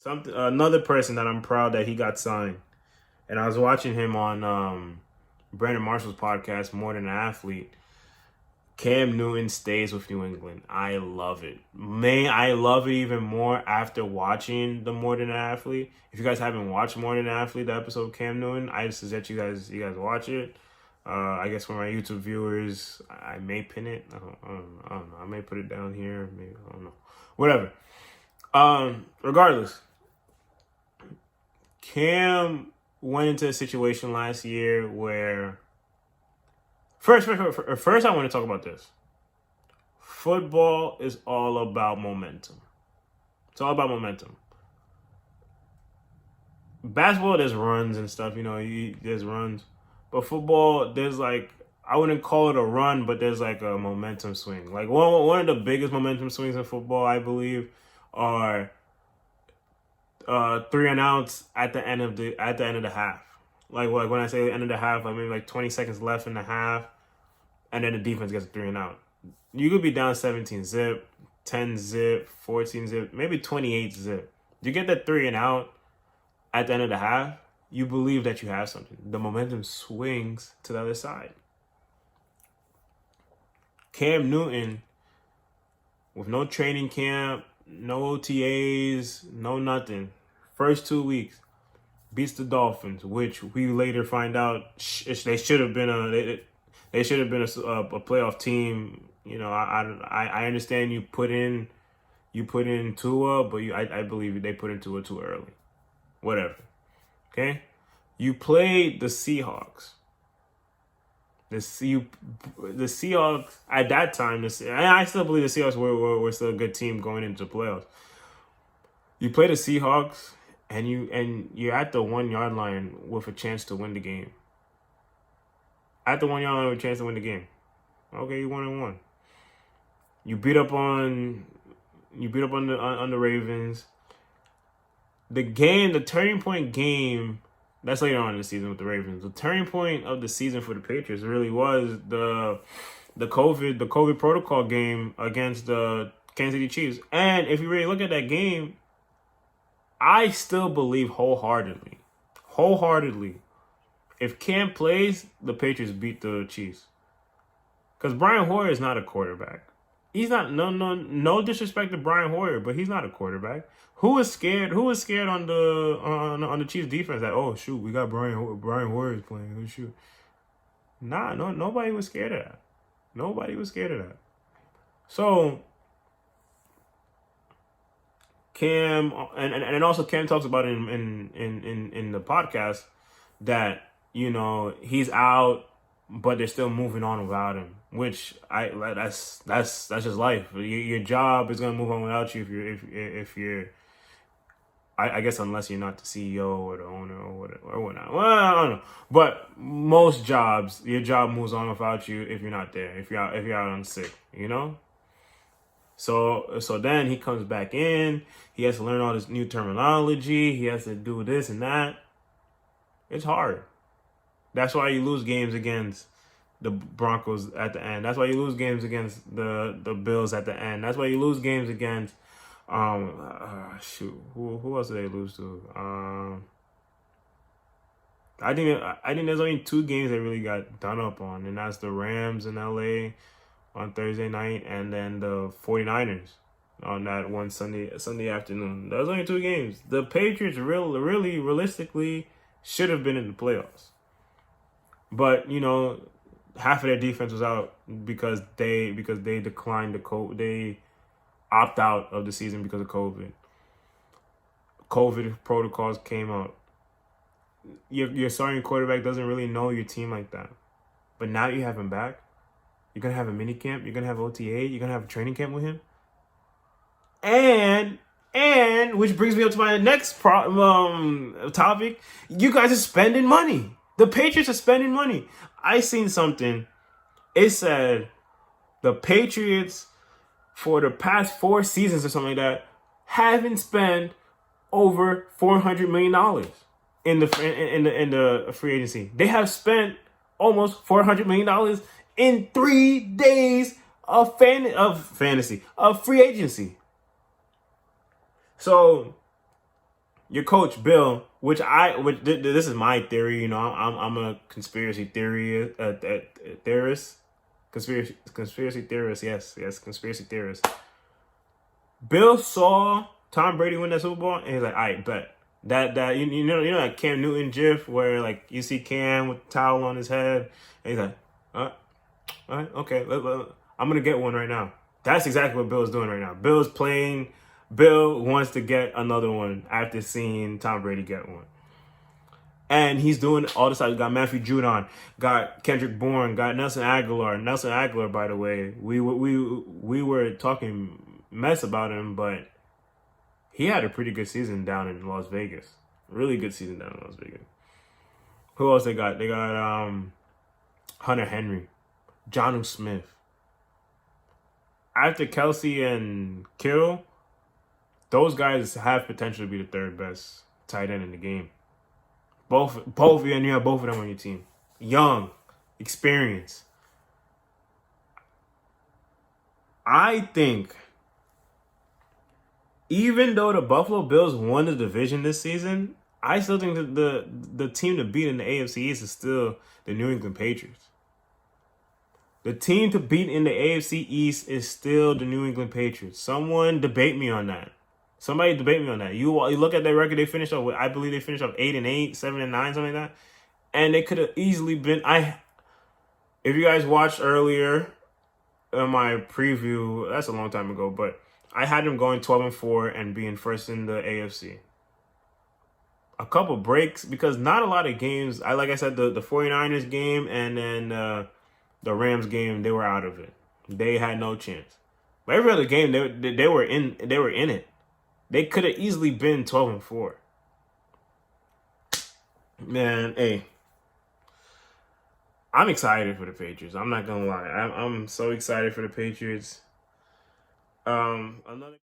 Another person that I'm proud that he got signed, and I was watching him on Brandon Marshall's podcast, More Than an Athlete. Cam Newton stays with New England. I love it. I love it even more after watching the More Than an Athlete. If you guys haven't watched More Than an Athlete, the episode of Cam Newton, I suggest you guys watch it. I guess for my YouTube viewers, I may pin it. I don't know. I may put it down here. Maybe I don't know. Whatever. Regardless, Cam went into a situation last year where first, I want to talk about this. Football is all about momentum. It's all about momentum. Basketball, there's runs and stuff, there's runs. But football, there's I wouldn't call it a run, but there's a momentum swing. Like one of the biggest momentum swings in football, I believe, are 3 and outs at the end of the half. Like when I say the end of the half, I mean 20 seconds left in the half, and then the defense gets a 3 and out. You could be down 17 zip, 10 zip, 14 zip, maybe 28 zip. You get that 3 and out at the end of the half, you believe that you have something. The momentum swings to the other side. Cam Newton, with no training camp, no OTAs, no nothing, first 2 weeks, beats the Dolphins, which we later find out they should have been a playoff team. I understand you put in Tua, but I believe they put in Tua too early. Whatever. Okay, you played the Seahawks. The Seahawks at that time, and I still believe the Seahawks were still a good team going into the playoffs. You play the Seahawks, and you're at the 1 yard line with a chance to win the game. At the 1 yard line with a chance to win the game. Okay, you 1-1. You beat up on the Ravens. The turning point game. That's later on in the season with the Ravens. The turning point of the season for the Patriots really was the COVID protocol game against the Kansas City Chiefs. And if you really look at that game, I still believe wholeheartedly, if Cam plays, the Patriots beat the Chiefs. Because Brian Hoyer is not a quarterback. He's not. No disrespect to Brian Hoyer, but he's not a quarterback. Who was scared on the Chiefs defense that, oh shoot, we got Brian Hoyer is playing. Oh shoot. Nobody was scared of that. So Cam and also Cam talks about it in the podcast that he's out, but they're still moving on without him. Which that's just life. Your job is gonna move on without you if you're I guess unless you're not the CEO or the owner or whatnot. Well, I don't know. But most jobs, your job moves on without you if you're not there. If you're out on sick, So then he comes back in. He has to learn all this new terminology. He has to do this and that. It's hard. That's why you lose games against the Broncos at the end. That's why you lose games against the Bills at the end. That's why you lose games against who else did they lose to? I think there's only 2 games they really got done up on, and that's the Rams in LA on Thursday night, and then the 49ers on that one Sunday afternoon. There's only 2 games. The Patriots really realistically should have been in the playoffs. But, half of their defense was out because they declined the code. They opt out of the season because of COVID. COVID protocols came out. Your starting quarterback doesn't really know your team like that. But now you have him back. You're going to have a mini camp. You're going to have OTA. You're going to have a training camp with him. And which brings me up to my next topic. You guys are spending money. The Patriots are spending money. I seen something. It said the Patriots for the past 4 seasons or something like that haven't spent over $400 million in the free agency. They have spent almost $400 million in 3 days of free agency. So your coach Bill, which this is my theory. You know, I'm a conspiracy theorist. Conspiracy theorist. Yes, conspiracy theorist. Bill saw Tom Brady win that Super Bowl, and he's like, "All right, bet that you know that Cam Newton gif where like you see Cam with the towel on his head, and he's like, all right, okay, I'm gonna get one right now." That's exactly what Bill's doing right now. Bill wants to get another one after seeing Tom Brady get one. And he's doing all this stuff. Got Matthew Judon, got Kendrick Bourne, got Nelson Aguilar. Nelson Aguilar, by the way, we were talking mess about him, but he had a pretty good season down in Las Vegas. Really good season down in Las Vegas. Who else they got? They got Hunter Henry, Jonnu Smith. After Kelsey and Kittle, those guys have potential to be the third best tight end in the game. Both of you, and you have both of them on your team. Young, experience. I think, even though the Buffalo Bills won the division this season, I still think that the team to beat in the AFC East is still the New England Patriots. The team to beat in the AFC East is still the New England Patriots. Someone debate me on that. Somebody debate me on that. You look at their record; they finished off. I believe they finished off 8-8, 7-9, something like that. And they could have easily been. If you guys watched earlier in my preview, that's a long time ago, but I had them going 12-4 and being first in the AFC. A couple breaks because not a lot of games. Like I said, the 49ers game and then the Rams game, they were out of it. They had no chance. But every other game, they were in it. They could have easily been 12-4. Man, hey, I'm excited for the Patriots. I'm not gonna lie. I'm so excited for the Patriots. Another.